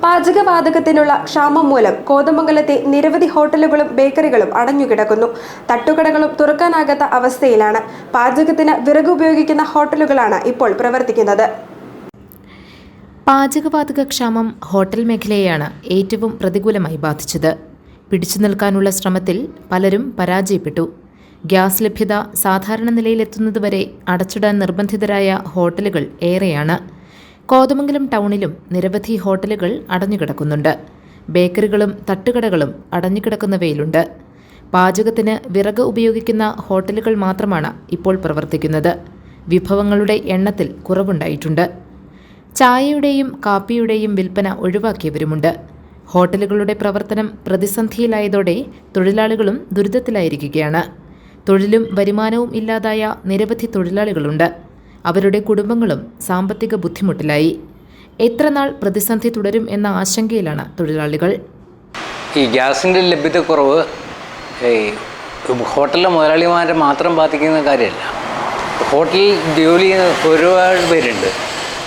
പാചകവാതകത്തിനുള്ള ക്ഷാമം മൂലം കോതമംഗലത്തെ നിരവധി ഹോട്ടലുകളും ബേക്കറികളും അടഞ്ഞുകിടക്കുന്നു. തട്ടുകടകളും തുറക്കാനാകാത്ത അവസ്ഥയിലാണ്. പാചകത്തിന് വിറക് ഉപയോഗിക്കുന്ന ഹോട്ടലുകളാണ് ഇപ്പോൾ പ്രവർത്തിക്കുന്നത്. പാചകവാതക ക്ഷാമം ഹോട്ടൽ മേഖലയെയാണ് ഏറ്റവും പ്രതികൂലമായി ബാധിച്ചത്. പിടിച്ചു നിൽക്കാനുള്ള ശ്രമത്തിൽ പലരും പരാജയപ്പെട്ടു. ഗ്യാസ് ലഭ്യത സാധാരണ നിലയിലെത്തുന്നതുവരെ അടച്ചിടാൻ നിർബന്ധിതരായ ഹോട്ടലുകൾ ഏറെയാണ്. കോതമംഗലം ടൗണിലും നിരവധി ഹോട്ടലുകൾ അടഞ്ഞുകിടക്കുന്നുണ്ട്. ബേക്കറികളും തട്ടുകടകളും അടഞ്ഞുകിടക്കുന്നവയിലുണ്ട്. പാചകത്തിന് വിറക് ഉപയോഗിക്കുന്ന ഹോട്ടലുകൾ മാത്രമാണ് ഇപ്പോൾ പ്രവർത്തിക്കുന്നത്. വിഭവങ്ങളുടെ എണ്ണത്തിൽ കുറവുണ്ടായിട്ടുണ്ട്. ചായയുടെയും കാപ്പിയുടെയും വിൽപ്പന ഒഴിവാക്കിയവരുമുണ്ട്. ഹോട്ടലുകളുടെ പ്രവർത്തനം പ്രതിസന്ധിയിലായതോടെ തൊഴിലാളികളും ദുരിതത്തിലായിരിക്കുകയാണ്. തൊഴിലും വരുമാനവും ഇല്ലാതായ നിരവധി തൊഴിലാളികളുണ്ട്. അവരുടെ കുടുംബങ്ങളും സാമ്പത്തിക ബുദ്ധിമുട്ടിലായി. എത്ര നാൾ പ്രതിസന്ധി തുടരും എന്ന ആശങ്കയിലാണ് തൊഴിലാളികൾ. ഈ ഗ്യാസിൻ്റെ ലഭ്യതക്കുറവ് ഹോട്ടലിലെ മുതലാളിമാരെ മാത്രം ബാധിക്കുന്ന കാര്യമല്ല. ഹോട്ടലിൽ ജോലി ചെയ്യുന്ന ഒരുപാട് പേരുണ്ട്.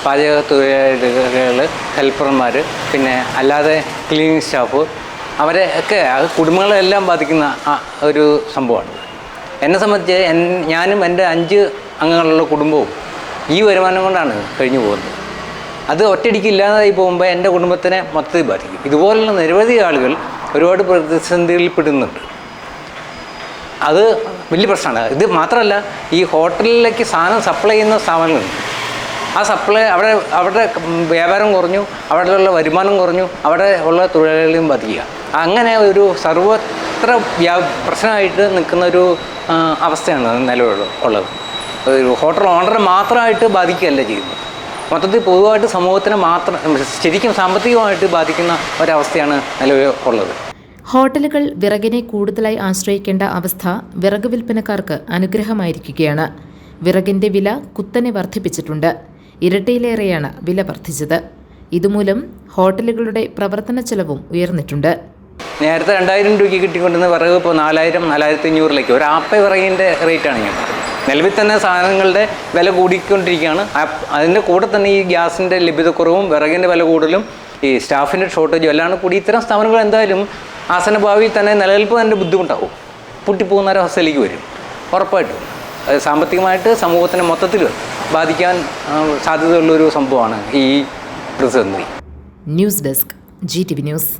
പാചക തൊഴിലാളികൾ, ഹെൽപ്പർമാർ, പിന്നെ അല്ലാതെ ക്ലീനിങ് സ്റ്റാഫ്, അവരെ ഒക്കെ കുടുംബങ്ങളെല്ലാം ബാധിക്കുന്ന ഒരു സംഭവമാണ്. എന്നെ സംബന്ധിച്ച് ഞാനും എൻ്റെ 5 അംഗങ്ങളുള്ള കുടുംബവും ഈ വരുമാനം കൊണ്ടാണ് കഴിഞ്ഞു പോകുന്നത്. അത് ഒറ്റയടിക്ക് ഇല്ലാതായി പോകുമ്പോൾ എൻ്റെ കുടുംബത്തിനെ മൊത്തത്തിൽ ബാധിക്കും. ഇതുപോലുള്ള നിരവധി ആളുകൾ ഒരുപാട് പ്രതിസന്ധികളിൽ പെടുന്നുണ്ട്. അത് വലിയ പ്രശ്നമാണ്. ഇത് മാത്രമല്ല, ഈ ഹോട്ടലിലേക്ക് സാധനം സപ്ലൈ ചെയ്യുന്ന സ്ഥാപനങ്ങളുണ്ട്. ആ സപ്ലൈ അവരുടെ വ്യാപാരം കുറഞ്ഞു, അവിടെയുള്ള വരുമാനം കുറഞ്ഞു, അവിടെ ഉള്ള തൊഴിലാളികളെയും ബാധിക്കുക. അങ്ങനെ ഒരു സർവത്ര പ്രശ്നമായിട്ട് നിൽക്കുന്ന ഒരു അവസ്ഥയാണ് നിലവിലുള്ളത്. ഒരു ഹോട്ടൽ ഓണറെ മാത്രമായിട്ട് ബാധിക്കുകയല്ല ചെയ്യുന്നത്. മൊത്തത്തിൽ പൊതുവായിട്ട് സമൂഹത്തിനെ മാത്രം ശരിക്കും സാമ്പത്തികമായിട്ട് ബാധിക്കുന്ന ഒരവസ്ഥയാണ് നിലവിൽ ഉള്ളത്. ഹോട്ടലുകൾ വിറകിനെ കൂടുതലായി ആശ്രയിക്കേണ്ട അവസ്ഥ വിറക് വിൽപ്പനക്കാർക്ക് അനുഗ്രഹമായിരിക്കുകയാണ്. വിറകിന്റെ വില കുത്തനെ വർദ്ധിപ്പിച്ചിട്ടുണ്ട്. ഇരട്ടിയിലേറെയാണ് വില വർദ്ധിച്ചത്. ഇതുമൂലം ഹോട്ടലുകളുടെ പ്രവർത്തന ചെലവും ഉയർന്നിട്ടുണ്ട്. നേരത്തെ 2000 രൂപയ്ക്ക് കിട്ടിക്കൊണ്ടിരുന്ന വിറക് ഇപ്പോൾ 4000-4500 ഒരു ആപ്പ വിറകിൻ്റെ റേറ്റാണ് ഞാൻ. നിലവിൽ തന്നെ സാധനങ്ങളുടെ വില കൂടിക്കൊണ്ടിരിക്കുകയാണ്. അതിൻ്റെ കൂടെ തന്നെ ഈ ഗ്യാസിൻ്റെ ലഭ്യതക്കുറവും വിറകിൻ്റെ വില കൂടുതലും ഈ സ്റ്റാഫിൻ്റെ ഷോർട്ടേജും എല്ലാം കൂടി ഇത്തരം സ്ഥാപനങ്ങൾ എന്തായാലും ആസന്ന ഭാവിയിൽ തന്നെ നിലനിൽപ്പ് തന്നെ ബുദ്ധിമുട്ടാവും. പൊട്ടിപ്പോകുന്ന ഒരവസ്ഥയിലേക്ക് വരും ഉറപ്പായിട്ടും. അത് സാമ്പത്തികമായിട്ട് സമൂഹത്തിനെ മൊത്തത്തിൽ ബാധിക്കാൻ സാധ്യതയുള്ളൊരു സംഭവമാണ് ഈ പ്രതിസന്ധി. News desk GTV news.